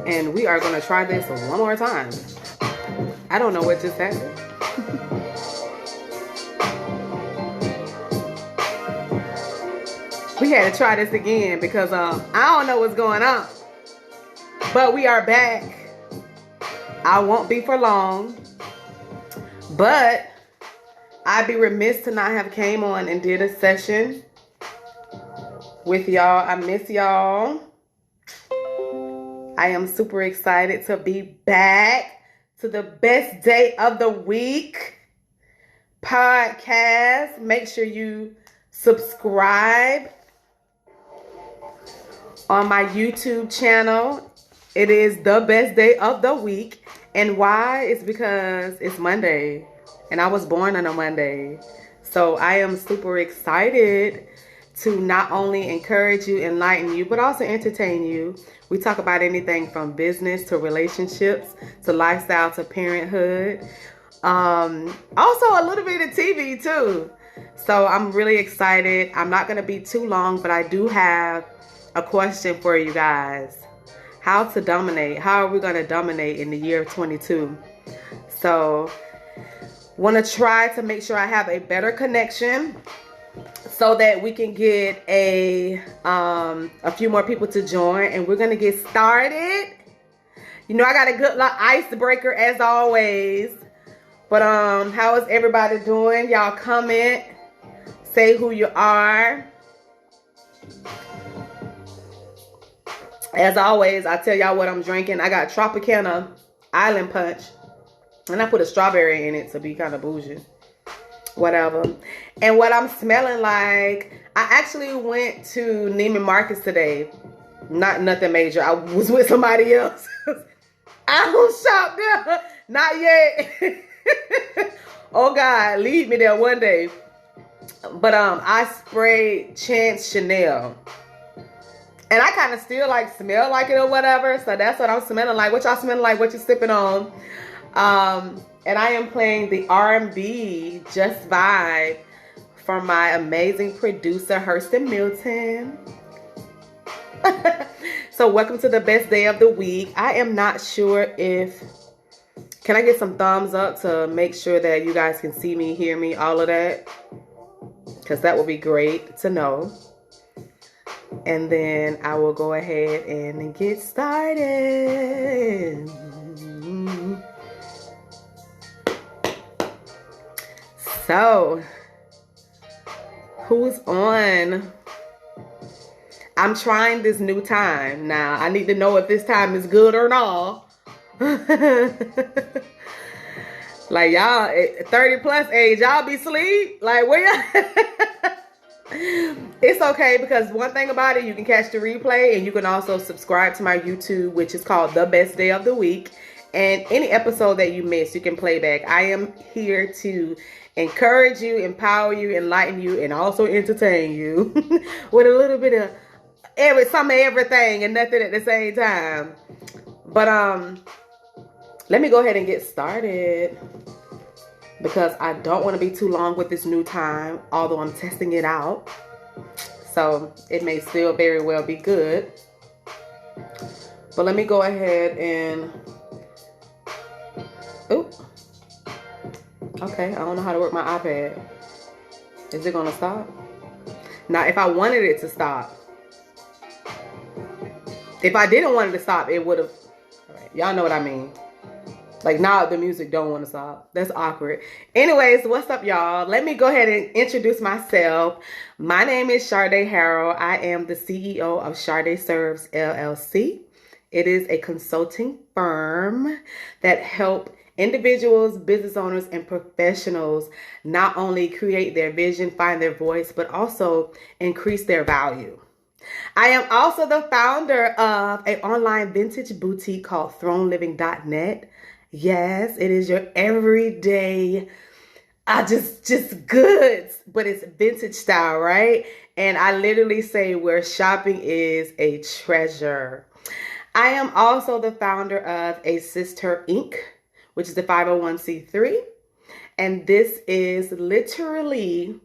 And we are going to try this one more time. I don't know what just happened. We had to try this again because I don't know what's going on. But we are back. I won't be for long. But I'd be remiss to not have came on and did a session with y'all. I miss y'all. I am super excited to be back to the best day of the week podcast. Make sure you subscribe on my YouTube channel. It is the best day of the week. And why? It's because it's Monday. And I was born on a Monday. So I am super excited to not only encourage you, enlighten you, but also entertain you. We talk about anything from business to relationships to lifestyle to parenthood. Also a little bit of TV too. So I'm really excited. I'm not going to be too long, but I do have a question for you guys. How to dominate? How are we going to dominate in the year of 22? So want to try to make sure I have a better connection so that we can get a few more people to join, and we're going to get started. You know, I got a good icebreaker as always. But how is everybody doing? Y'all comment. Say who you are. As always, I tell y'all what I'm drinking. I got Tropicana Island Punch. And I put a strawberry in it to be kind of bougie. Whatever. And what I'm smelling like, I actually went to Neiman Marcus today. Nothing major. I was with somebody else. I don't shop there. Not yet. Oh God, lead me there one day. But I sprayed Chance Chanel. And I kind of still like smell like it or whatever. So that's what I'm smelling like. What y'all smelling like? What you sipping on? And I am playing the R&B Just Vibe from my amazing producer, Hurston Milton. So welcome to the best day of the week. I am not sure if... Can I get some thumbs up to make sure that you guys can see me, hear me, all of that? Because that would be great to know. And then I will go ahead and get started. So, who's on? I'm trying this new time. Now, I need to know if this time is good or not. Like, y'all, 30 plus age, y'all be asleep? Like, where y'all? It's okay, because one thing about it, you can catch the replay, and you can also subscribe to my YouTube, which is called The Best Day of the Week. And any episode that you miss, you can play back. I am here to encourage you, empower you, enlighten you, and also entertain you with a little bit of some of everything and nothing at the same time. But let me go ahead and get started, because I don't want to be too long with this new time, although I'm testing it out. So it may still very well be good. But let me go ahead and... Oop. Okay, I don't know how to work my iPad. Is it going to stop? Now, if I wanted it to stop, if I didn't want it to stop, it would have... Right, y'all know what I mean. Like, now the music don't want to stop. That's awkward. Anyways, what's up, y'all? Let me go ahead and introduce myself. My name is Sharday Harrell. I am the CEO of Sharday Serves, LLC. It is a consulting firm that help individuals, business owners, and professionals not only create their vision, find their voice, but also increase their value. I am also the founder of an online vintage boutique called throneliving.net. Yes, it is your everyday, just goods, but it's vintage style, right? And I literally say where shopping is a treasure. I am also the founder of A Sister Inc., which is the 501c3. And this is literally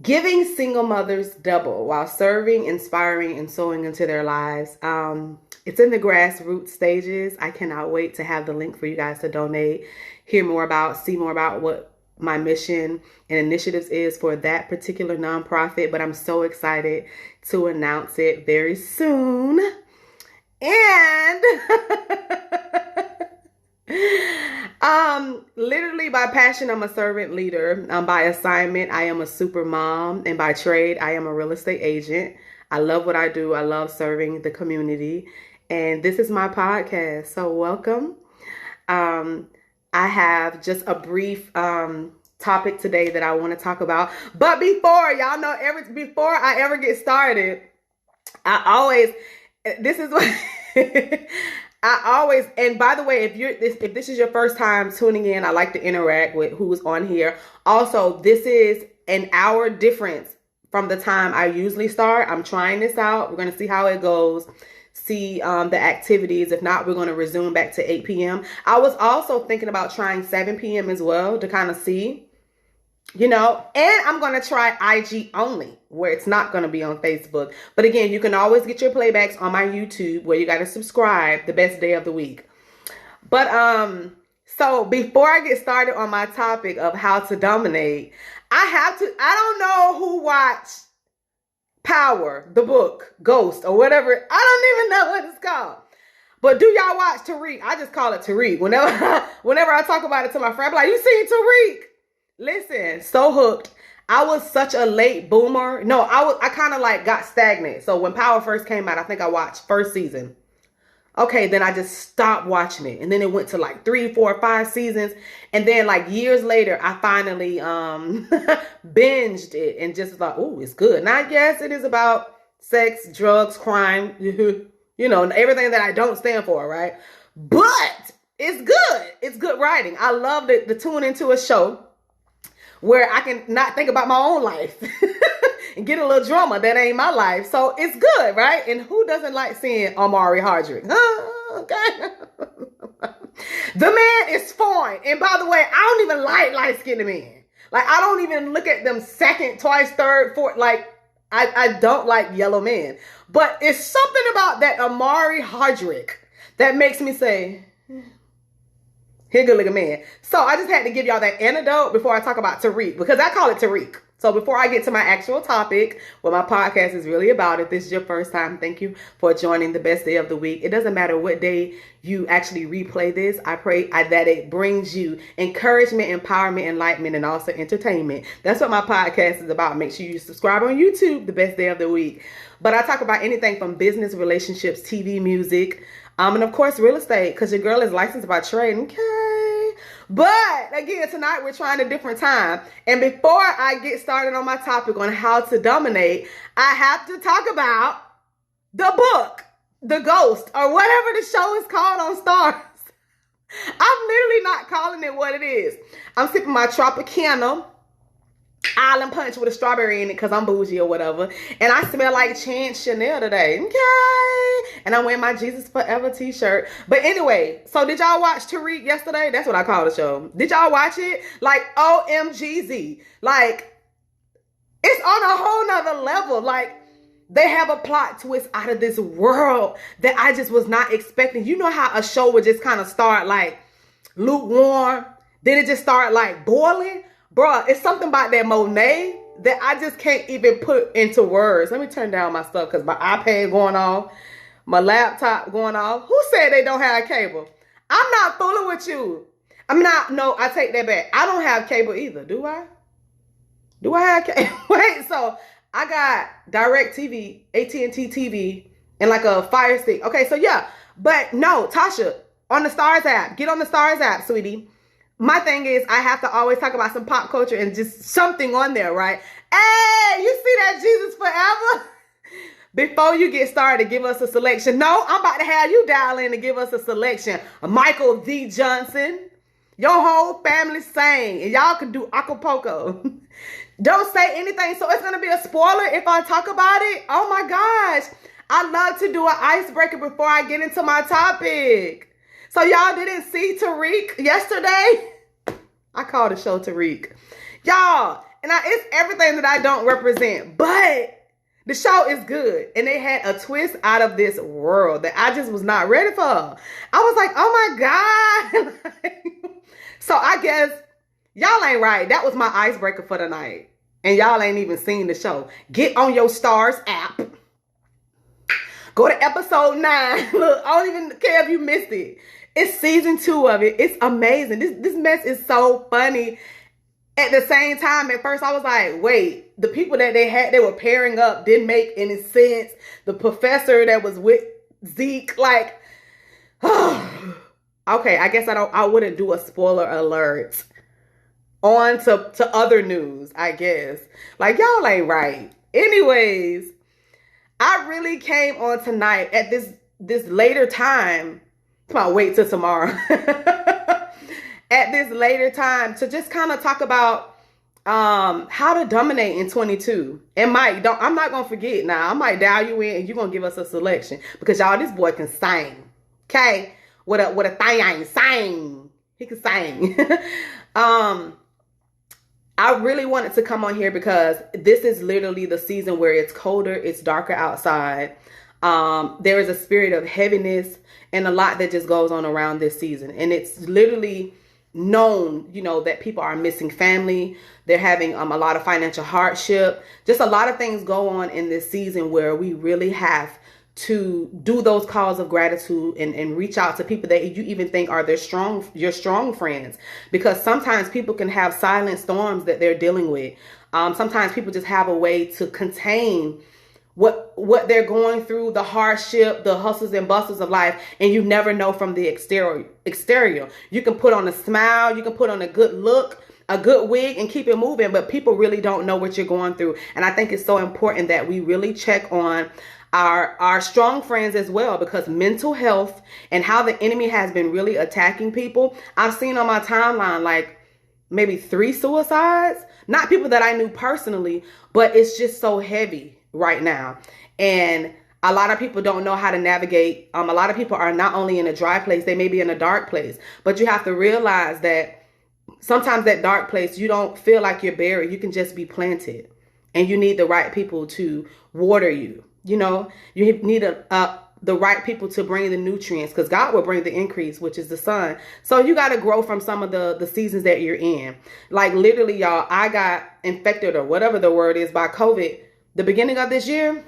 giving single mothers double while serving, inspiring, and sowing into their lives. It's in the grassroots stages. I cannot wait to have the link for you guys to donate, see more about what my mission and initiatives is for that particular nonprofit. But I'm so excited to announce it very soon. And literally by passion, I'm a servant leader. By assignment, I am a super mom. And by trade, I am a real estate agent. I love what I do. I love serving the community. And this is my podcast. So welcome. I have just a brief topic today that I want to talk about. But before I ever get started, this is what and by the way, if this is your first time tuning in, I like to interact with who's on here. Also, this is an hour difference from the time I usually start. I'm trying this out. We're going to see how it goes. See the activities. If not, we're going to resume back to 8 p.m. I was also thinking about trying 7 p.m. as well to kind of see, and I'm going to try IG only where it's not going to be on Facebook. But again, you can always get your playbacks on my YouTube where you got to subscribe, the best day of the week. But so before I get started on my topic of how to dominate, I don't know who watched Power, the book, Ghost, or whatever. I don't even know what it's called. But do y'all watch Tariq? I just call it Tariq. Whenever I talk about it to my friend, I'm like, you seen Tariq? Listen, so hooked. I was such a late boomer. No, I kind of like got stagnant. So when Power first came out, I think I watched first season. Okay, then I just stopped watching it. And then it went to like 3, 4, 5 seasons. And then like years later, I finally binged it and just was like, oh, it's good. Now, yes, it is about sex, drugs, crime, everything that I don't stand for, right? But it's good. It's good writing. I love to tune into a show where I can not think about my own life and get a little drama that ain't my life. So it's good, right? And who doesn't like seeing Omari Hardrick? Okay. The man is foreign. And by the way, I don't even like light-skinned men. Like, I don't even look at them second, twice, third, fourth. Like, I don't like yellow men. But it's something about that Omari Hardrick that makes me say, he's a good looking man. So I just had to give y'all that antidote before I talk about Tariq, because I call it Tariq. So before I get to my actual topic, what my podcast is really about, if this is your first time, thank you for joining the best day of the week. It doesn't matter what day you actually replay this. I pray that it brings you encouragement, empowerment, enlightenment, and also entertainment. That's what my podcast is about. Make sure you subscribe on YouTube, the best day of the week. But I talk about anything from business, relationships, TV, music, and of course, real estate, because your girl is licensed by trade. Okay. But again, tonight we're trying a different time. And before I get started on my topic on how to dominate, I have to talk about the book, The Ghost, or whatever the show is called on Stars. I'm literally not calling it what it is. I'm sipping my Tropicana Island Punch with a strawberry in it because I'm bougie or whatever. And I smell like Chance Chanel today. Okay. And I'm wearing my Jesus Forever t-shirt. But anyway, so did y'all watch Tariq yesterday? That's what I call the show. Did y'all watch it? Like, OMGZ. Like, it's on a whole nother level. Like, they have a plot twist out of this world that I just was not expecting. You know how a show would just kind of start like lukewarm, then it just start like boiling? Bruh, it's something about that Monet that I just can't even put into words. Let me turn down my stuff because my iPad going off, my laptop going off. Who said they don't have cable? I'm not fooling with you. No, I take that back. I don't have cable either, do I? Do I have cable? Wait, so I got Direct TV, AT&T TV, and like a Fire Stick. Okay, so yeah. But no, Tasha, on the Stars app. Get on the Stars app, sweetie. My thing is, I have to always talk about some pop culture and just something on there, right? Hey, you see that Jesus Forever? Before you get started, give us a selection. No, I'm about to have you dial in and give us a selection. Michael V. Johnson. Your whole family sang. And y'all can do Acapulco. Don't say anything. So it's going to be a spoiler if I talk about it. Oh my gosh. I love to do an icebreaker before I get into my topic. So y'all didn't see Tariq yesterday? I call the show Tariq. Y'all, and it's everything that I don't represent. But The show is good. And they had a twist out of this world that I just was not ready for. I was like, oh my God. So I guess y'all ain't right. That was my icebreaker for the night. And y'all ain't even seen the show. Get on your Stars app. Go to episode 9. Look, I don't even care if you missed it. It's season 2 of it. It's amazing. This mess is so funny. At the same time, at first I was like, wait, the people that they were pairing up didn't make any sense. The professor that was with Zeke, like, okay, I guess I wouldn't do a spoiler alert. On to other news, I guess. Like, y'all ain't right. Anyways, I really came on tonight at this later time. I'll wait till tomorrow. At this later time to just kind of talk about how to dominate in 22. And Mike, I'm not gonna forget now. I might dial you in and you're gonna give us a selection because y'all, this boy can sing. Okay, what a thing sing. He can sing. I really wanted to come on here because this is literally the season where it's colder, it's darker outside. There is a spirit of heaviness and a lot that just goes on around this season, and it's literally known, you know, that people are missing family. They're having a lot of financial hardship. Just a lot of things go on in this season where we really have to do those calls of gratitude and reach out to people that you even think are your strong friends, because sometimes people can have silent storms that they're dealing with. Sometimes people just have a way to contain what they're going through, the hardship, the hustles and bustles of life, and you never know from the exterior. You can put on a smile, you can put on a good look, a good wig, and keep it moving, but people really don't know what you're going through. And I think it's so important that we really check on our strong friends as well, because mental health and how the enemy has been really attacking people. I've seen on my timeline like maybe 3 suicides, not people that I knew personally, but it's just so heavy right now. And a lot of people don't know how to navigate. A lot of people are not only in a dry place, they may be in a dark place, but you have to realize that sometimes that dark place, you don't feel like you're buried. You can just be planted, and you need the right people to water you. You know, you need the right people to bring the nutrients, because God will bring the increase, which is the sun. So you got to grow from some of the seasons that you're in. Like literally, y'all, I got infected, or whatever the word is, by COVID the beginning of this year.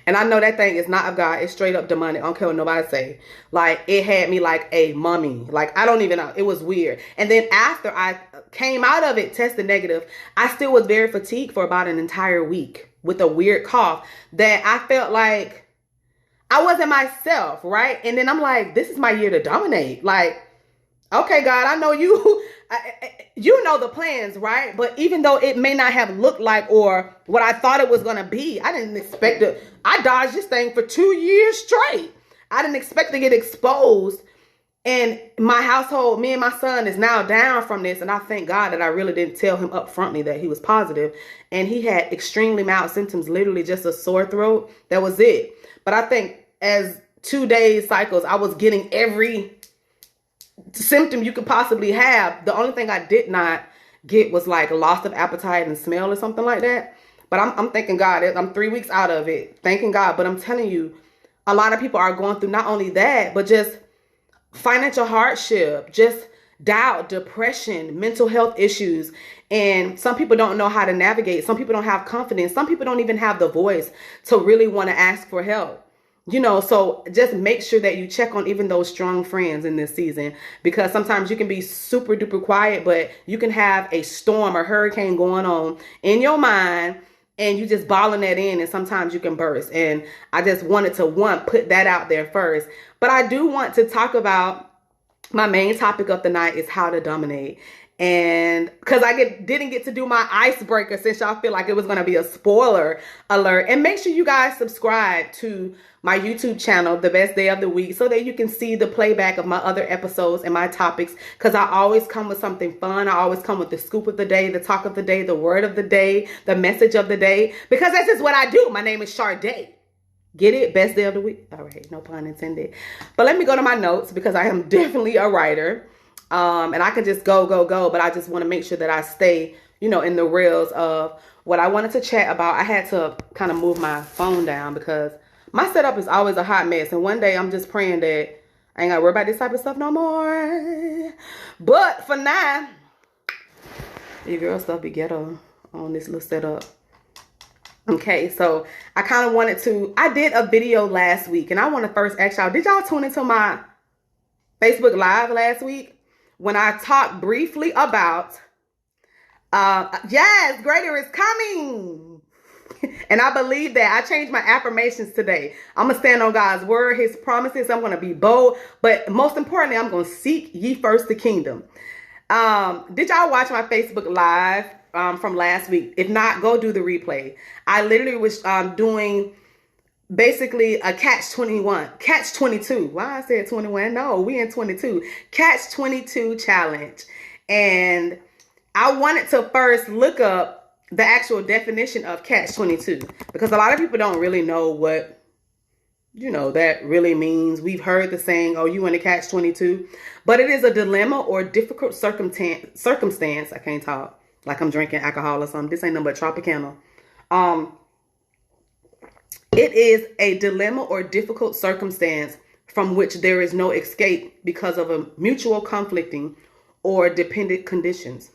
And I know that thing is not of God. It's straight up demonic. I don't care what nobody say. Like, it had me like a mummy. Like, I don't even know. It was weird. And then after I came out of it, tested negative, I still was very fatigued for about an entire week with a weird cough that I felt like I wasn't myself, right? And then I'm like, this is my year to dominate. Like, okay, God, I know you, you know the plans, right? But even though it may not have looked like or what I thought it was going to be, I didn't expect it. I dodged this thing for 2 years straight. I didn't expect to get exposed. And my household, me and my son, is now down from this. And I thank God that I really didn't tell him up frontly that he was positive. And he had extremely mild symptoms, literally just a sore throat. That was it. But I think as 2 days cycles, I was getting every symptom you could possibly have. The only thing I did not get was like loss of appetite and smell or something like that. But I'm thanking God. I'm 3 weeks out of it. Thanking God. But I'm telling you, a lot of people are going through not only that, but just financial hardship, just doubt, depression, mental health issues. And some people don't know how to navigate. Some people don't have confidence. Some people don't even have the voice to really want to ask for help. You know, so just make sure that you check on even those strong friends in this season, because sometimes you can be super duper quiet, but you can have a storm or hurricane going on in your mind and you just balling that in, and sometimes you can burst. And I just wanted to put that out there first. But I do want to talk about my main topic of the night is how to dominate. And because I didn't get to do my icebreaker, since y'all feel like it was going to be a spoiler alert. And make sure you guys subscribe to my YouTube channel, The Best Day of the Week, so that you can see the playback of my other episodes and my topics. Because I always come with something fun. I always come with the scoop of the day, the talk of the day, the word of the day, the message of the day. Because that's just what I do. My name is Sharday. Get it? Best day of the week. All right. No pun intended. But let me go to my notes, because I am definitely a writer. And I can just go. But I just want to make sure that I stay, you know, in the rails of what I wanted to chat about, I had to kind of move my phone down because my setup is always a hot mess. And one day I'm just praying that I ain't got to worry about this type of stuff no more. But for now, your girl stuff be ghetto on this little setup. Okay, so I kind of wanted to, I did a video last week, and I want to first ask y'all, did y'all tune into my Facebook Live last week when I talked briefly about, yes, greater is coming. And I believe that. I changed my affirmations today. I'm going to stand on God's word, his promises. I'm going to be bold. But most importantly, I'm going to seek ye first the kingdom. Did y'all watch my Facebook Live from last week? If not, go do the replay. I literally was doing basically a catch 22. Why I said 21? No, we in 22. Catch 22 challenge. And I wanted to first look up the actual definition of catch 22 because a lot of people don't really know what, that really means. We've heard the saying, oh, you in a catch 22, but it is a dilemma or difficult circumstance. I can't talk like I'm drinking alcohol or something. This ain't nothing but Tropicana. It is a dilemma or difficult circumstance from which there is no escape because of a mutual conflicting or dependent conditions.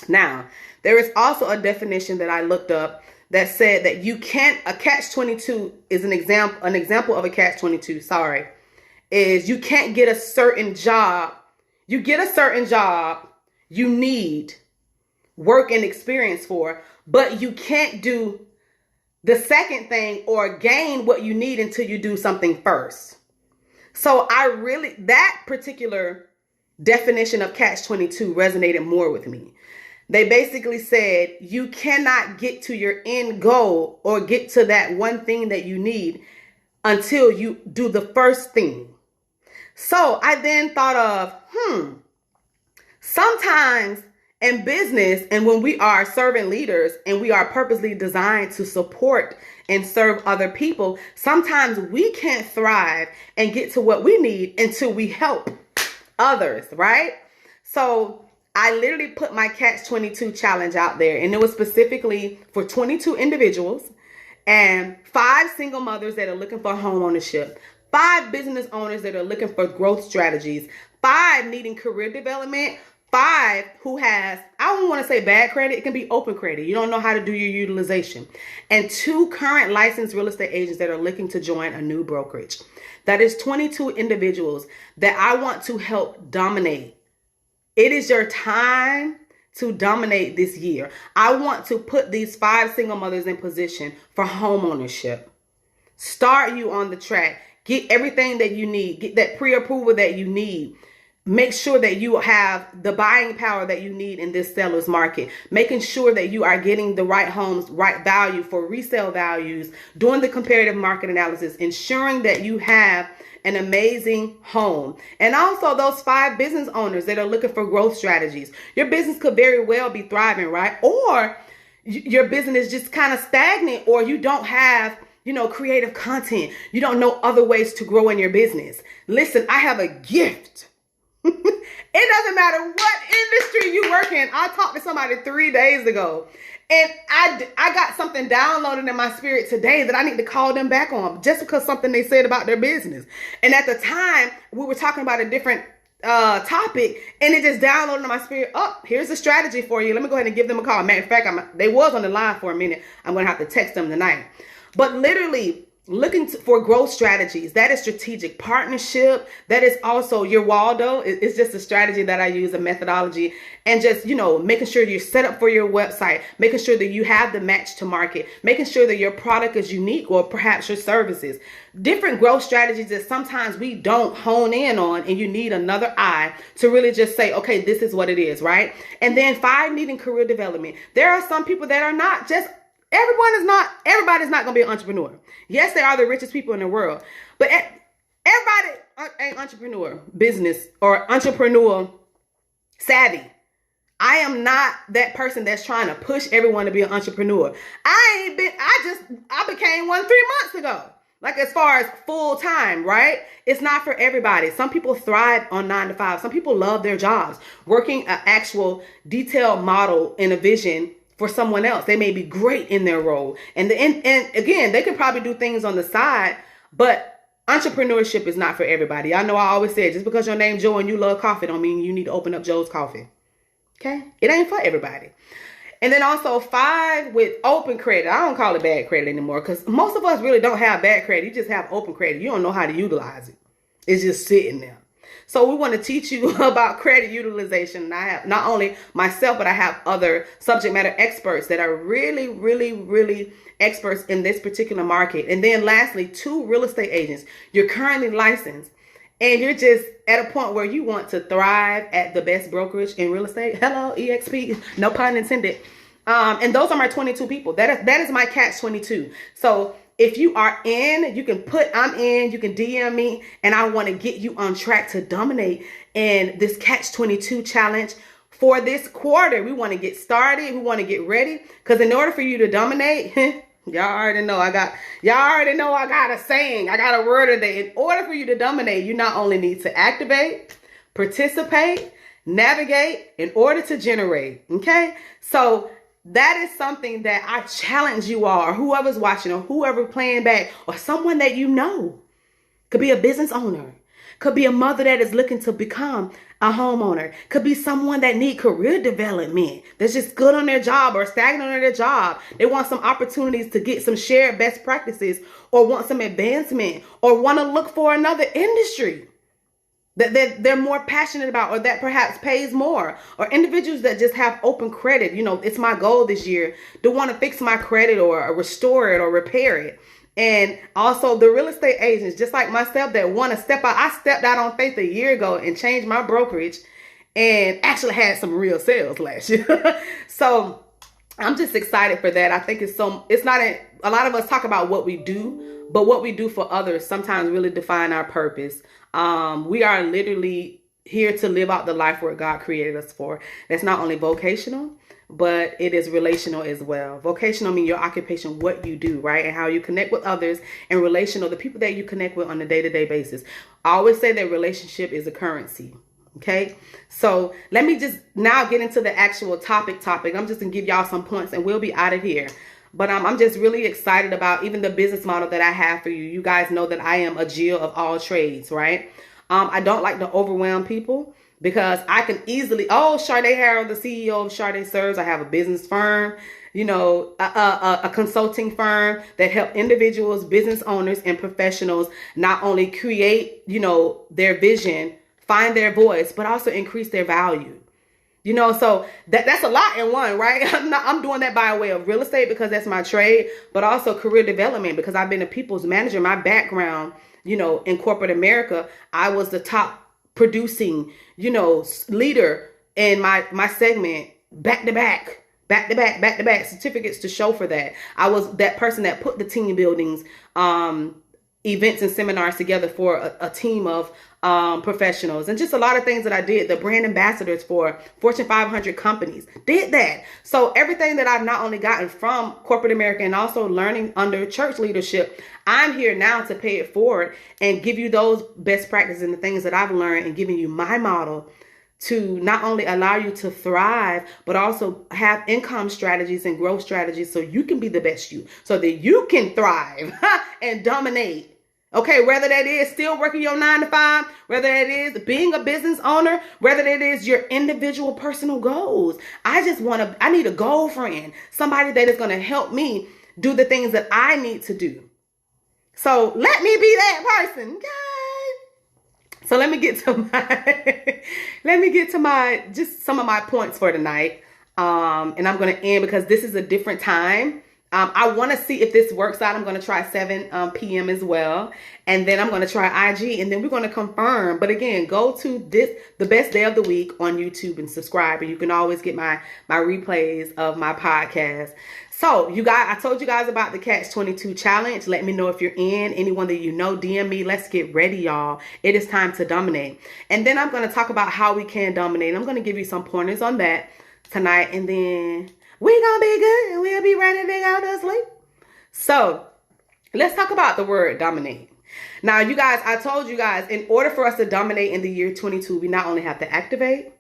Now, there is also a definition that I looked up that said that a catch-22 is an example of a catch-22, is you can't get a certain job. You get a certain job you need work and experience for, but you can't do the second thing or gain what you need until you do something first. So that particular definition of catch-22 resonated more with me. They basically said you cannot get to your end goal or get to that one thing that you need until you do the first thing. So I then thought of, sometimes in business and when we are servant leaders and we are purposely designed to support and serve other people, sometimes we can't thrive and get to what we need until we help others, right? So I literally put my catch-22 challenge out there, and it was specifically for 22 individuals and 5 single mothers that are looking for home ownership, 5 business owners that are looking for growth strategies, 5 needing career development, 5 who has, I don't want to say bad credit, it can be open credit. You don't know how to do your utilization, and 2 current licensed real estate agents that are looking to join a new brokerage. That is 22 individuals that I want to help dominate. It is your time to dominate this year. I want to put these 5 single mothers in position for home ownership. Start you on the track. Get everything that you need. Get that pre-approval that you need. Make sure that you have the buying power that you need in this seller's market. Making sure that you are getting the right homes, right value for resale values, doing the comparative market analysis, ensuring that you have an amazing home. And also those 5 business owners that are looking for growth strategies. Your business could very well be thriving, right? Or your business is just kind of stagnant, or you don't have, creative content. You don't know other ways to grow in your business. Listen, I have a gift. It doesn't matter what industry you work in. I talked to somebody 3 days ago, and I got something downloaded in my spirit today that I need to call them back on just because something they said about their business. And at the time, we were talking about a different topic, and it just downloaded in my spirit. Oh, here's a strategy for you. Let me go ahead and give them a call. Matter of fact, they was on the line for a minute. I'm going to have to text them tonight. But literally, looking for growth strategies, that is strategic partnership. That is also your Waldo. It's just a strategy that I use, a methodology, and just, making sure you're set up for your website, making sure that you have the match to market, making sure that your product is unique, or perhaps your services. Different growth strategies that sometimes we don't hone in on, and you need another eye to really just say, okay, this is what it is, right? And then 5, needing career development. There are some people that are not just, everybody's not going to be an entrepreneur. Yes, they are the richest people in the world, but everybody ain't entrepreneur business or entrepreneur savvy. I am not that person that's trying to push everyone to be an entrepreneur. I became one 3 months ago. Like, as far as full time, right? It's not for everybody. Some people thrive on 9 to 5. Some people love their jobs. Working an actual detailed model in a vision for someone else. They may be great in their role. And again, they could probably do things on the side, but entrepreneurship is not for everybody. I know I always say, just because your name's Joe and you love coffee don't mean you need to open up Joe's Coffee. Okay? It ain't for everybody. And then also 5 with open credit. I don't call it bad credit anymore because most of us really don't have bad credit. You just have open credit. You don't know how to utilize it. It's just sitting there. So we want to teach you about credit utilization. And I have not only myself, but I have other subject matter experts that are really, really, really experts in this particular market. And then lastly, 2 real estate agents. You're currently licensed and you're just at a point where you want to thrive at the best brokerage in real estate. Hello, EXP, no pun intended. And those are my 22 people. That is my catch 22. So if you are in, you can put I'm in, you can DM me, and I want to get you on track to dominate in this catch 22 challenge for this quarter. We want to get started. We want to get ready because in order for you to dominate, y'all already know I got a saying. I got a word of that. In order for you to dominate, you not only need to activate, participate, navigate in order to generate. Okay? So that is something that I challenge you all, or whoever's watching, or whoever playing back, or someone that you know. Could be a business owner. Could be a mother that is looking to become a homeowner. Could be someone that need career development, that's just good on their job or stagnant on their job. They want some opportunities to get some shared best practices, or want some advancement, or want to look for another industry that they're more passionate about, or that perhaps pays more, or individuals that just have open credit. You know, it's my goal this year to want to fix my credit or restore it or repair it. And also the real estate agents, just like myself, that want to step out. I stepped out on faith a year ago and changed my brokerage and actually had some real sales last year. So I'm just excited for that. I think it's not a lot of us talk about what we do, but what we do for others sometimes really define our purpose. We are literally here to live out the life where God created us for. That's not only vocational, but it is relational as well. Vocational means your occupation, what you do, right? And how you connect with others, and relational, the people that you connect with on a day-to-day basis. I always say that relationship is a currency. Okay. So let me just now get into the actual topic. I'm just gonna give y'all some points and we'll be out of here. But I'm just really excited about even the business model that I have for you. You guys know that I am a Jill of all trades, right? I don't like to overwhelm people because I can easily, Sharday Harold, the CEO of Sharday Serves. I have a business firm, you know, a consulting firm that help individuals, business owners, and professionals not only create, you know, their vision, find their voice, but also increase their value. You know, so that's a lot in one, right? I'm doing that by way of real estate because that's my trade, but also career development because I've been a people's manager. My background, you know, in corporate America, I was the top producing, you know, leader in my segment, back to back certificates to show for that. I was that person that put the team buildings, events and seminars together for a team of professionals, and just a lot of things that I did. The brand ambassadors for Fortune 500 companies, did that. So everything that I've not only gotten from corporate America and also learning under church leadership, I'm here now to pay it forward and give you those best practices and the things that I've learned, and giving you my model to not only allow you to thrive, but also have income strategies and growth strategies so you can be the best you, so that you can thrive and dominate. Okay, whether that is still working your 9 to 5, whether that is being a business owner, whether that is your individual personal goals. I need a goal friend, somebody that is going to help me do the things that I need to do. So let me be that person, guys. So let me get to my just some of my points for tonight. And I'm going to end because this is a different time. I want to see if this works out. I'm going to try 7 p.m. as well. And then I'm going to try IG, and then we're going to confirm. But again, go to the best day of the week on YouTube and subscribe. And you can always get my replays of my podcast. So you guys, I told you guys about the Catch 22 challenge. Let me know if you're in. Anyone that you know, DM me. Let's get ready, y'all. It is time to dominate. And then I'm going to talk about how we can dominate. I'm going to give you some pointers on that tonight. And then we gonna be good and we'll be ready to go to sleep. So let's talk about the word dominate. Now, you guys, I told you guys, in order for us to dominate in the year 22, we not only have to activate,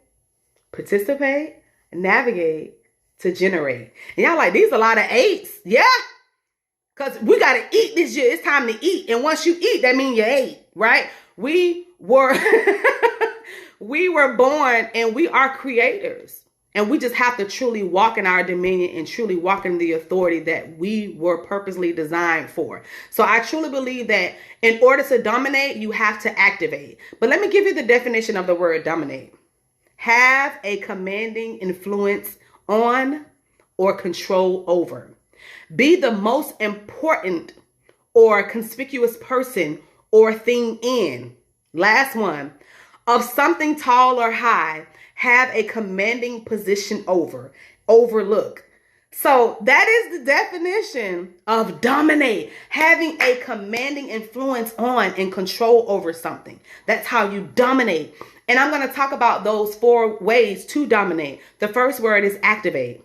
participate, navigate, to generate. And y'all like, these a lot of eights. Yeah. Because we got to eat this year. It's time to eat. And once you eat, that means you ate, right? We were we were born and we are creators. And we just have to truly walk in our dominion and truly walk in the authority that we were purposely designed for. So I truly believe that in order to dominate, you have to activate. But let me give you the definition of the word dominate. Have a commanding influence on or control over. Be the most important or conspicuous person or thing in. Last one. Of something tall or high, have a commanding position over, overlook. So that is the definition of dominate, having a commanding influence on and control over something. That's how you dominate. And I'm going to talk about those 4 ways to dominate. The first word is activate.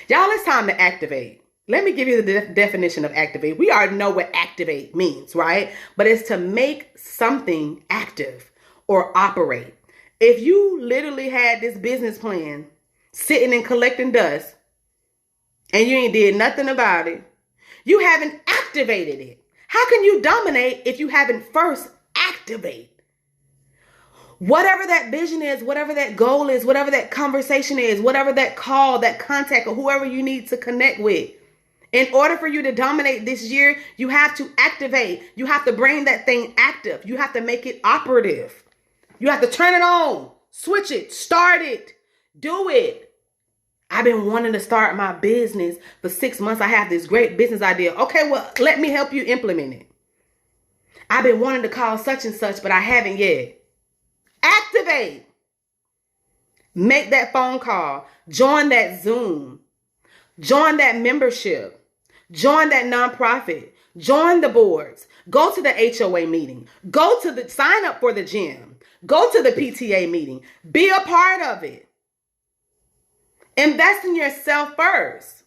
Y'all, it's time to activate. Let me give you the definition of activate. We already know what activate means, right? But it's to make something active or operate. If you literally had this business plan sitting and collecting dust and you ain't did nothing about it, you haven't activated it. How can you dominate if you haven't first activated? Whatever that vision is, whatever that goal is, whatever that conversation is, whatever that call, that contact, or whoever you need to connect with, in order for you to dominate this year, you have to activate. You have to bring that thing active. You have to make it operative. You have to turn it on, switch it, start it, do it. I've been wanting to start my business for 6 months. I have this great business idea. Okay, well, let me help you implement it. I've been wanting to call such and such, but I haven't yet. Activate. Make that phone call. Join that Zoom. Join that membership. Join that nonprofit. Join the boards. Go to the HOA meeting. Sign up for the gym. Go to the PTA meeting. Be a part of it. Invest in yourself first.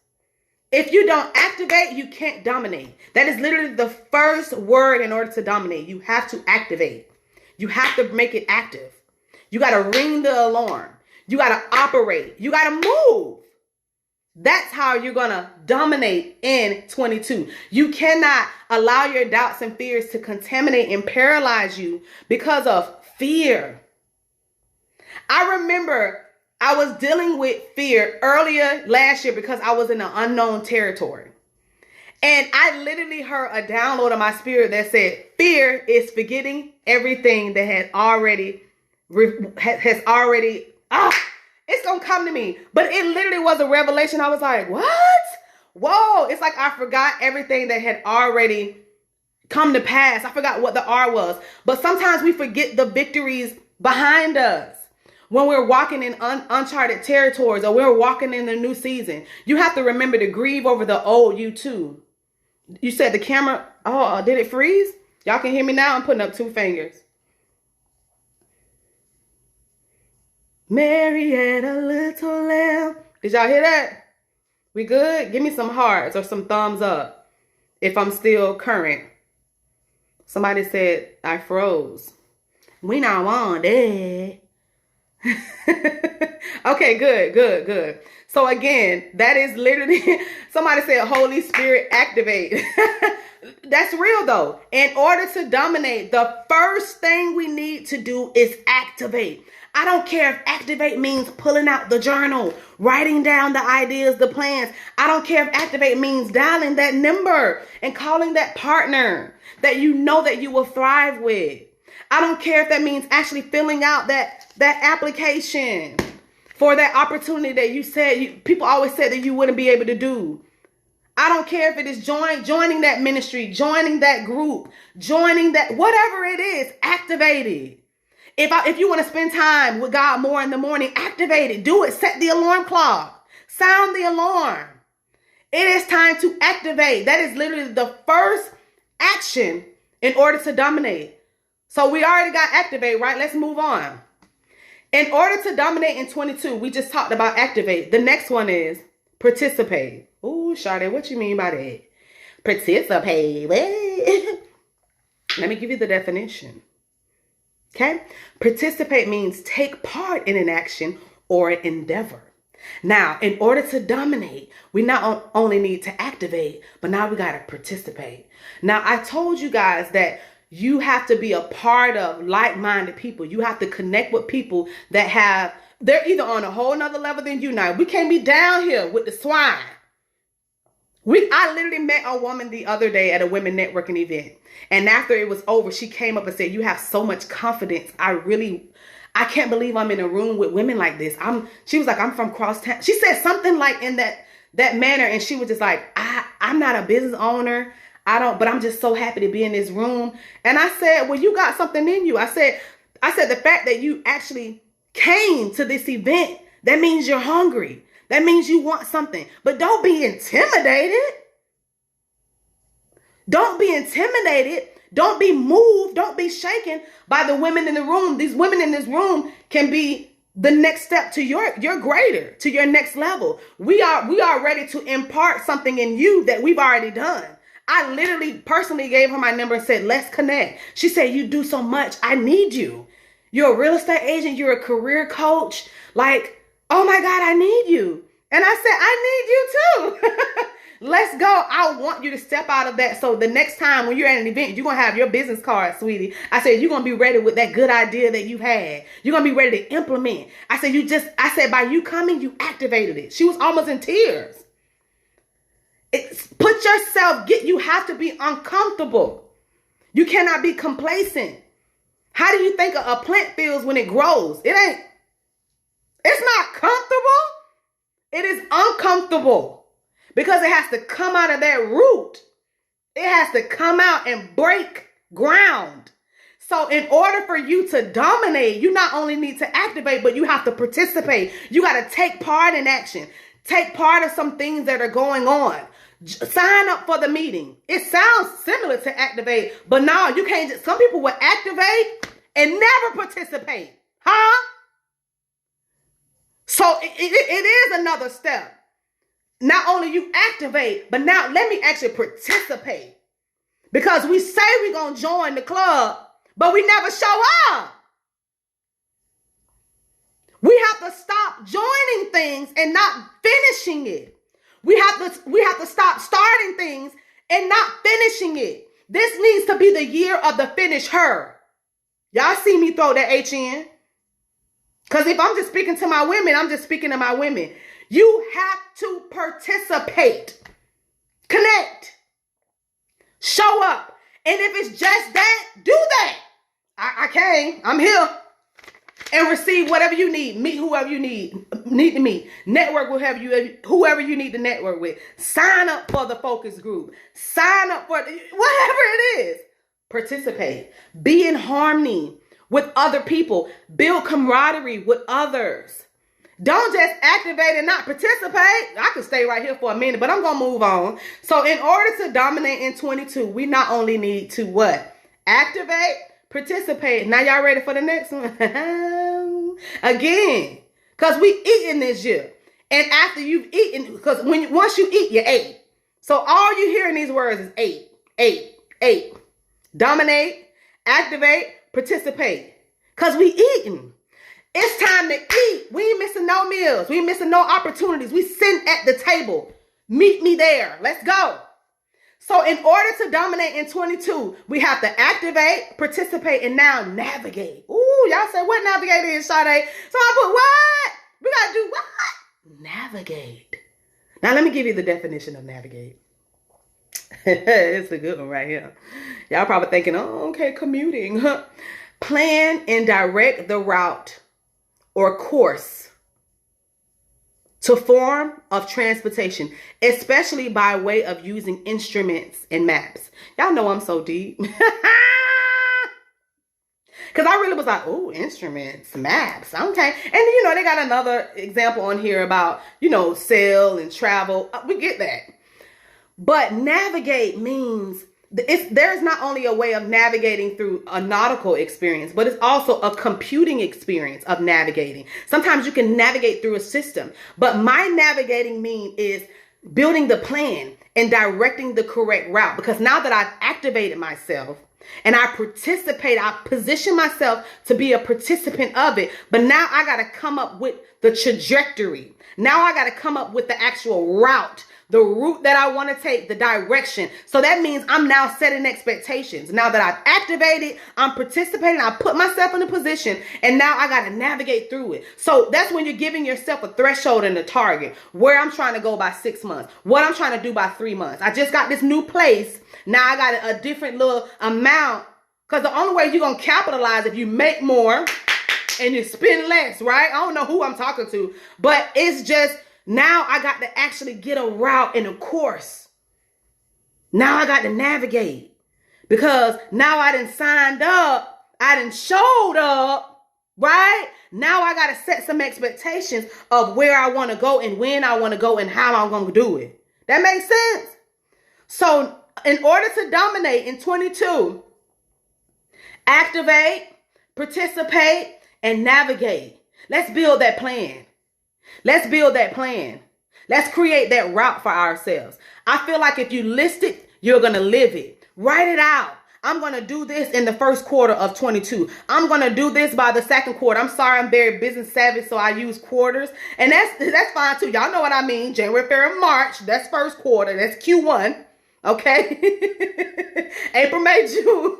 If you don't activate, you can't dominate. That is literally the first word in order to dominate. You have to activate. You have to make it active. You got to ring the alarm. You got to operate. You got to move. That's how you're going to dominate in 22. You cannot allow your doubts and fears to contaminate and paralyze you because of fear. I remember I was dealing with fear earlier last year because I was in an unknown territory. And I literally heard a download of my spirit that said, fear is forgetting everything that it's going to come to me. But it literally was a revelation. I was like, what? Whoa. It's like I forgot everything that had already come to pass. I forgot what the R was. But sometimes we forget the victories behind us. When we're walking in uncharted territories or we're walking in the new season, you have to remember to grieve over the old you too. You said the camera, did it freeze? Y'all can hear me now? I'm putting up 2 fingers. Mary had a little lamb. Did y'all hear that? We good? Give me some hearts or some thumbs up if I'm still current. Somebody said I froze. We not on that. Okay, good. So again, that is literally, somebody said Holy Spirit activate. That's real though. In order to dominate, the first thing we need to do is activate. I don't care if activate means pulling out the journal, writing down the ideas, the plans. I don't care if activate means dialing that number and calling that partner that you know that you will thrive with. I don't care if that means actually filling out that application for that opportunity that you said, people always said that you wouldn't be able to do. I don't care if it is joining that ministry, joining that group, joining that, whatever it is, activate it. If you want to spend time with God more in the morning, activate it. Do it. Set the alarm clock. Sound the alarm. It is time to activate. That is literally the first action in order to dominate. So we already got activate, right? Let's move on. In order to dominate in 22, we just talked about activate. The next one is participate. Ooh, Sharday, what you mean by that? Participate. Let me give you the definition. Okay? Participate means take part in an action or an endeavor. Now, in order to dominate, we not only need to activate, but now we got to participate. Now, I told you guys that you have to be a part of like-minded people. You have to connect with people that they're either on a whole nother level than you now. We can't be down here with the swine. I literally met a woman the other day at a women networking event. And after it was over, she came up and said, "You have so much confidence. I can't believe I'm in a room with women like this." She was like, "I'm from crosstown." She said something like in that manner. And she was just like, I'm not a business owner. But I'm just so happy to be in this room. And I said, well, you got something in you. I said, the fact that you actually came to this event, that means you're hungry. That means you want something. But don't be intimidated. Don't be intimidated. Don't be moved. Don't be shaken by the women in the room. These women in this room can be the next step to your greater, to your next level. We are ready to impart something in you that we've already done. I literally personally gave her my number and said, let's connect. She said, you do so much. I need you. You're a real estate agent. You're a career coach. Like, oh my God, I need you. And I said, I need you too. Let's go. I want you to step out of that. So the next time when you're at an event, you're going to have your business card, sweetie. I said, you're going to be ready with that good idea that you had. You're going to be ready to implement. I said, by you coming, you activated it. She was almost in tears. You have to be uncomfortable. You cannot be complacent. How do you think a plant feels when it grows? It's not comfortable. It is uncomfortable because it has to come out of that root. It has to come out and break ground. So in order for you to dominate, you not only need to activate, but you have to participate. You got to take part in action. Take part of some things that are going on. Sign up for the meeting. It sounds similar to activate, but no, you can't. Some people will activate and never participate. Huh? So it is another step. Not only you activate, but now let me actually participate. Because we say we're going to join the club, but we never show up. We have to stop joining things and not finishing it. We have to stop starting things and not finishing it. This needs to be the year of the finish her. Y'all see me throw that H in? Because if I'm just speaking to my women, I'm just speaking to my women. You have to participate. Connect. Show up. And if it's just that, do that. I came. I'm here. And receive whatever you need. Meet whoever you need to meet. Network with whoever you need to network with. Sign up for the focus group. Sign up for whatever it is. Participate. Be in harmony with other people. Build camaraderie with others. Don't just activate and not participate. I could stay right here for a minute, but I'm going to move on. So in order to dominate in 22, we not only need to what? Activate, participate. Now y'all ready for the next one? Again, because we eating this year. And after you've eaten, because once you eat, you ate. So all you hear in these words is ate. Dominate, activate, participate. Because we eating. It's time to eat. We ain't missing no meals. We ain't missing no opportunities. We sitting at the table. Meet me there. Let's go. So in order to dominate in 22, we have to activate, participate, and now navigate. Ooh, y'all say what navigate is, Sharday? So I put what? We got to do what? Navigate. Now let me give you the definition of navigate. It's a good one right here. Y'all probably thinking, oh, okay, commuting. Plan and direct the route or course to form of transportation, especially by way of using instruments and maps. Y'all know I'm so deep. Because I really was like, oh, instruments, maps, okay. And, they got another example on here about, sail and travel. We get that. But navigate means there's not only a way of navigating through a nautical experience, but it's also a computing experience of navigating. Sometimes you can navigate through a system, but my navigating is building the plan and directing the correct route. Because now that I've activated myself, And I participate. I position myself to be a participant of it. But now I got to come up with the trajectory. Now I got to come up with the actual route, the route that I want to take, the direction. So that means I'm now setting expectations. Now that I've activated, I'm participating, I put myself in a position, and now I got to navigate through it. So that's when you're giving yourself a threshold and a target, where I'm trying to go by 6 months, what I'm trying to do by 3 months. I just got this new place. Now I got a different little amount, because the only way you're going to capitalize if you make more and you spend less, right? I don't know who I'm talking to, but it's just, now I got to actually get a route and a course. Now I got to navigate, because now I done signed up. I done showed up, right? Now I got to set some expectations of where I want to go and when I want to go and how I'm going to do it. That makes sense? So in order to dominate in 22, activate, participate, and navigate. Let's build that plan. Let's build that plan. Let's create that route for ourselves. I feel like if you list it, you're going to live it. Write it out. I'm going to do this in the first quarter of 22. I'm going to do this by the second quarter. I'm sorry, I'm very business savvy, so I use quarters. And that's fine too. Y'all know what I mean. January, February, March. That's first quarter. That's Q1. Okay? April, May, June.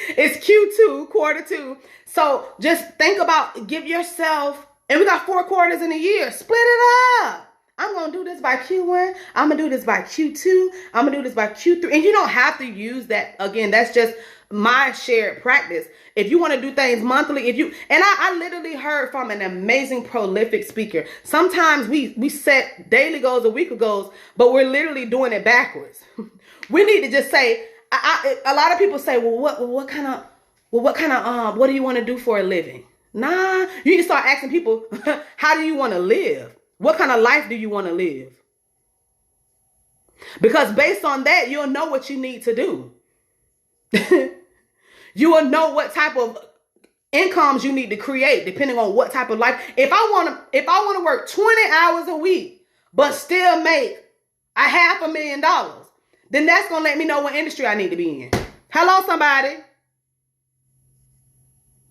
It's Q2, quarter 2. So just think about, give yourself, and we got 4 quarters in a year. Split it up. I'm going to do this by Q1. I'm going to do this by Q2. I'm going to do this by Q3. And you don't have to use that. Again, that's just my shared practice. If you want to do things monthly, I literally heard from an amazing, prolific speaker. Sometimes we set daily goals or weekly goals, but we're literally doing it backwards. We need to just say, a lot of people say, what do you want to do for a living? Nah, you need to start asking people, how do you want to live? What kind of life do you want to live? Because based on that, you'll know what you need to do. You will know what type of incomes you need to create, depending on what type of life. If I want to work 20 hours a week, but still make $500,000, then that's going to let me know what industry I need to be in. Hello, somebody.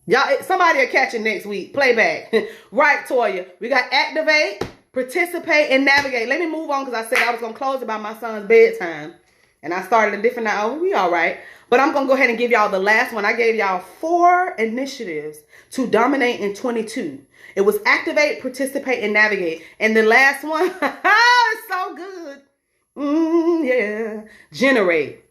Y'all, somebody will catch it next week. Playback. Right, Toya. We got activate, participate, and navigate. Let me move on, because I said I was going to close it by my son's bedtime. And I started a different hour. We all right. But I'm going to go ahead and give y'all the last one. I gave y'all 4 initiatives to dominate in 22. It was activate, participate, and navigate. And the last one, it's so good. Yeah. Generate.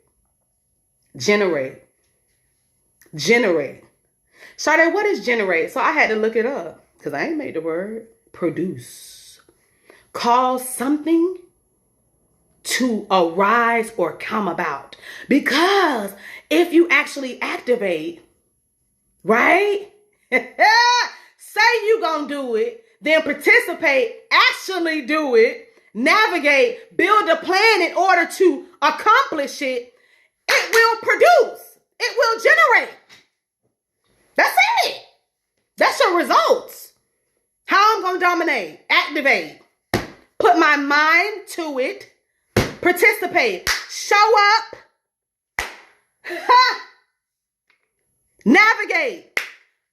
Sharday, what is generate? So I had to look it up, because I ain't made the word. Produce. Cause something to arise or come about. Because if you actually activate, right? Say you gonna do it, then participate, actually do it, navigate, build a plan in order to accomplish it, it will produce. It will generate. That's it. That's your results. How I'm gonna dominate, activate, put my mind to it, participate, show up, navigate,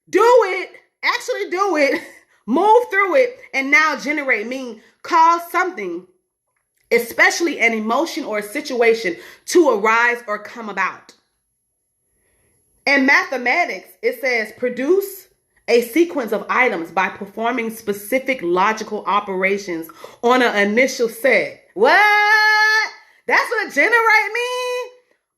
do it, actually do it, move through it, and now generate, mean cause something, especially an emotion or a situation, to arise or come about. In mathematics, it says produce a sequence of items by performing specific logical operations on an initial set. What? That's what generate mean?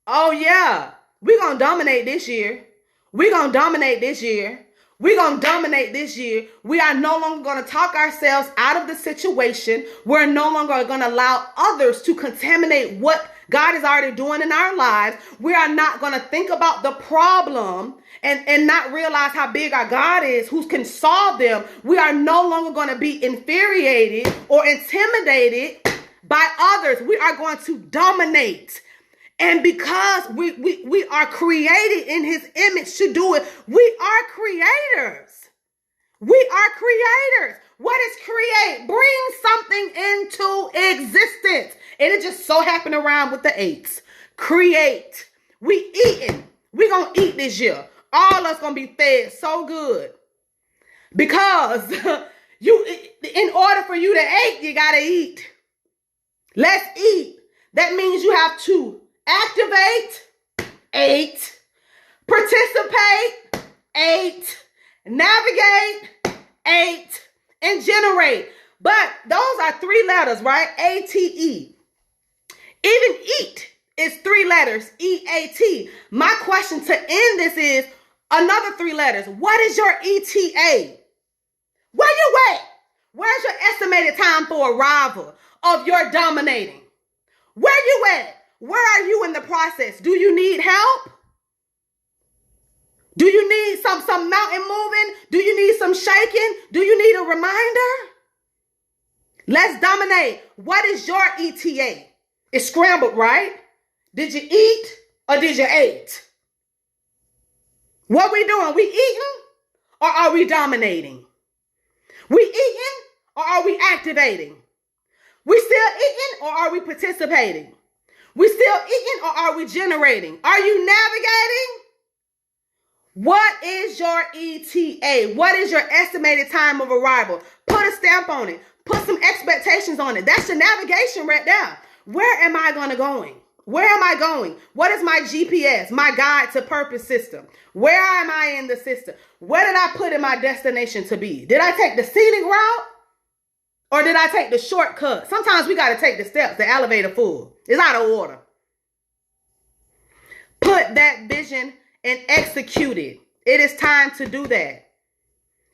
Oh yeah, we're going to dominate this year. We're going to dominate this year. We're going to dominate this year. We are no longer going to talk ourselves out of the situation. We're no longer going to allow others to contaminate what God is already doing in our lives. We are not going to think about the problem and not realize how big our God is, who can solve them. We are no longer going to be infuriated or intimidated by others. We are going to dominate. And because we are created in his image to do it, we are creators. We are creators. What is create? Bring something into existence. And it just so happened around with the 8s. Create. We eating. We gonna eat this year. All us gonna be fed so good. Because in order for you to eat, you gotta eat. Let's eat. That means you have to activate, eat, participate, eat, navigate, eat, and generate. But those are 3 letters, right? A-T-E. Even eat is 3 letters, E-A-T. My question to end this is another 3 letters. What is your ETA? Where you at? Where's your estimated time for arrival of your dominating? Where you at? Where are you in the process? Do you need help? Do you need some mountain moving? Do you need some shaking? Do you need a reminder? Let's dominate. What is your ETA? It's scrambled, right? Did you eat or did you eat? What we doing? We eating or are we dominating? We eating or are we activating? We still eating or are we participating? We still eating or are we generating? Are you navigating? What is your ETA? What is your estimated time of arrival? Put a stamp on it. Put some expectations on it. That's your navigation right there. Where am I going? Where am I going? What is my GPS, my guide to purpose system? Where am I in the system? Where did I put in my destination to be? Did I take the scenic route or did I take the shortcut? Sometimes we got to take the steps, the elevator full. It's out of order. Put that vision and execute it. It is time to do that.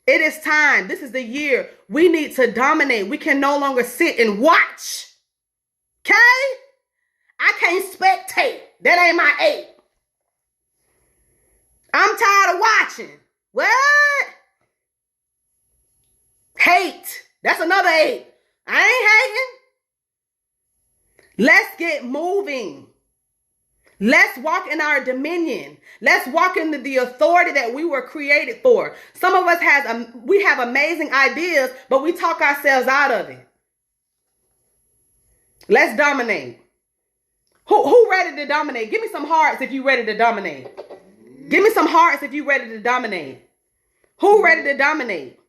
It is time. This is the year we need to dominate. We can no longer sit and watch. Okay? I can't spectate. That ain't my 8. I'm tired of watching. What? Hate. That's another 8. I ain't hating. Let's get moving. Let's walk in our dominion. Let's walk into the authority that we were created for. Some of us we have amazing ideas, but we talk ourselves out of it. Let's dominate. Who ready to dominate? Give me some hearts if you ready to dominate. Give me some hearts if you ready to dominate. Who ready to dominate?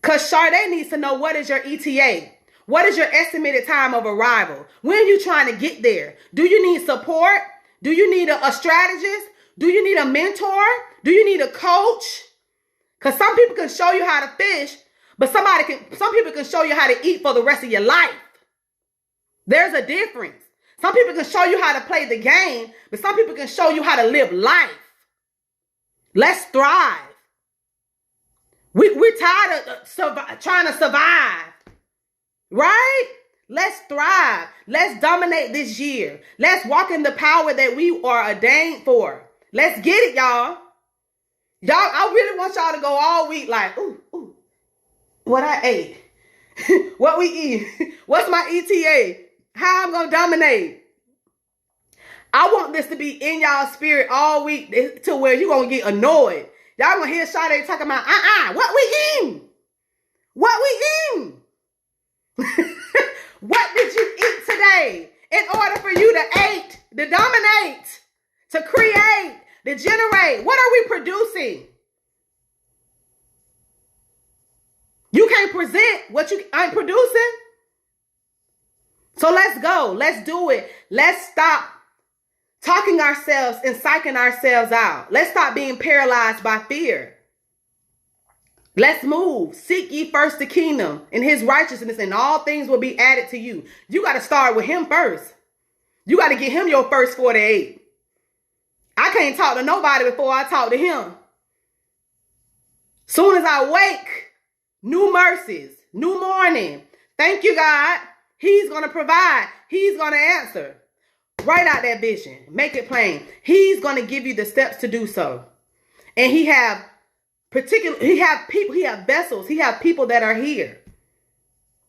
Because Sharday needs to know, what is your ETA? What is your estimated time of arrival? When are you trying to get there? Do you need support? Do you need a strategist? Do you need a mentor? Do you need a coach? Because some people can show you how to fish, but some people can show you how to eat for the rest of your life. There's a difference. Some people can show you how to play the game, but some people can show you how to live life. Let's thrive. We're tired of trying to survive. Right? Let's thrive. Let's dominate this year. Let's walk in the power that we are ordained for. Let's get it, y'all. I really want y'all to go all week like, ooh, what I ate. What we eat. What's my ETA? How I'm going to dominate. I want this to be in y'all spirit all week to where you're going to get annoyed. Y'all going to hear Sharday talking about, what we eating? What we eating? What did you eat today in order for you to eat, to dominate, to create, to generate? What are we producing? You can't present what you ain't producing. So let's go. Let's do it. Let's stop talking ourselves and psyching ourselves out. Let's stop being paralyzed by fear. Let's move. Seek ye first the kingdom and his righteousness, and all things will be added to you. You got to start with him first. You got to get him your first 48. I can't talk to nobody before I talk to him. Soon as I wake, new mercies, new morning. Thank you, God. He's going to provide. He's going to answer. Write out that vision. Make it plain. He's going to give you the steps to do so. And he have people, he have vessels. He have people that are here.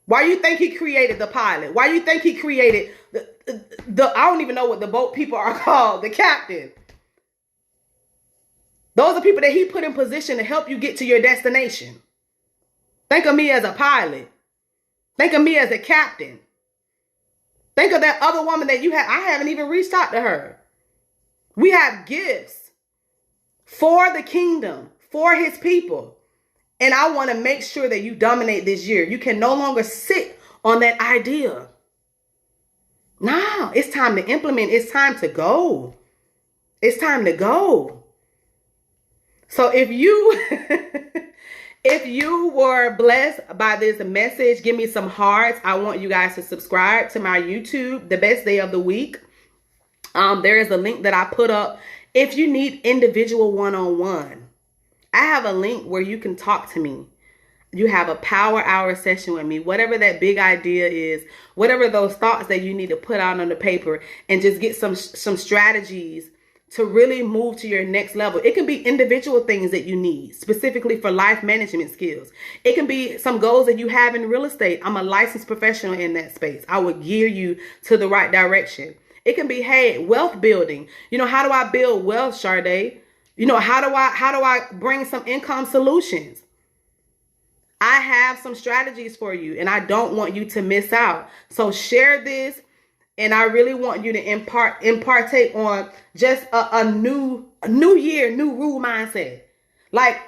Why you think he created the pilot? Why you think he created the I don't even know what the boat people are called, the captain. Those are people that he put in position to help you get to your destination. Think of me as a pilot. Think of me as a captain. Think of that other woman that you have. I haven't even reached out to her. We have gifts for the kingdom, for his people. And I want to make sure that you dominate this year. You can no longer sit on that idea. No, it's time to implement. It's time to go. It's time to go. So if you if you were blessed by this message, give me some hearts. I want you guys to subscribe to my YouTube, The Best Day of the Week. There is a link that I put up if you need individual one-on-one. I have a link where you can talk to me. You have a power hour session with me, whatever that big idea is, whatever those thoughts that you need to put out on the paper, and just get some strategies to really move to your next level. It can be individual things that you need, specifically for life management skills. It can be some goals that you have in real estate. I'm a licensed professional in that space. I will gear you to the right direction. It can be, hey, wealth building. You know, how do I build wealth, Sharday? You know, how do I bring some income solutions? I have some strategies for you, and I don't want you to miss out. So share this, and I really want you to impartate on just a new year, new rule mindset. Like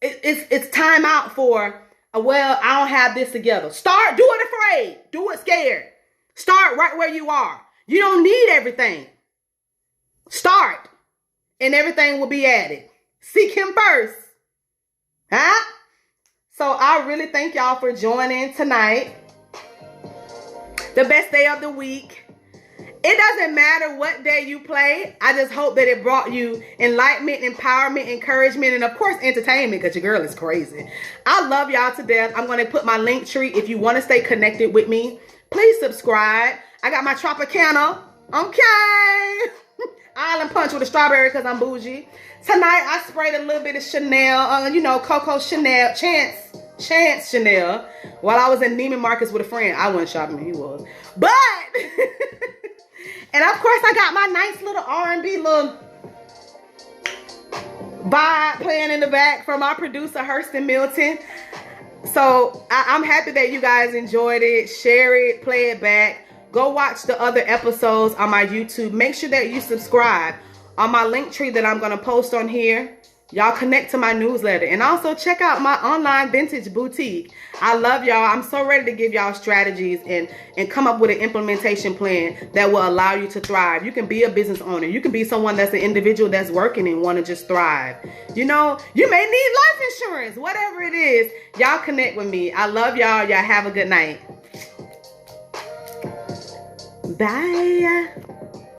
it's time out for, well, I don't have this together. Start, do it afraid, do it scared. Start right where you are. You don't need everything. Start, and everything will be added. Seek him first. Huh? So I really thank y'all for joining tonight. The best day of the week. It doesn't matter what day you play. I just hope that it brought you enlightenment, empowerment, encouragement, and of course entertainment, because your girl is crazy. I love y'all to death. I'm going to put my link tree. If you want to stay connected with me, please subscribe. I got my Tropicana. Okay. Island Punch with a strawberry because I'm bougie. Tonight, I sprayed a little bit of Chanel, Coco Chanel, Chance Chanel, while I was in Neiman Marcus with a friend. I wasn't shopping, he was. But, and of course, I got my nice little R&B little vibe playing in the back from our producer, Hurston Milton. So, I'm happy that you guys enjoyed it. Share it, play it back. Go watch the other episodes on my YouTube. Make sure that you subscribe on my link tree that I'm going to post on here. Y'all connect to my newsletter. And also check out my online vintage boutique. I love y'all. I'm so ready to give y'all strategies and come up with an implementation plan that will allow you to thrive. You can be a business owner. You can be someone that's an individual that's working and want to just thrive. You know, you may need life insurance, whatever it is. Y'all connect with me. I love y'all. Y'all have a good night. Bye.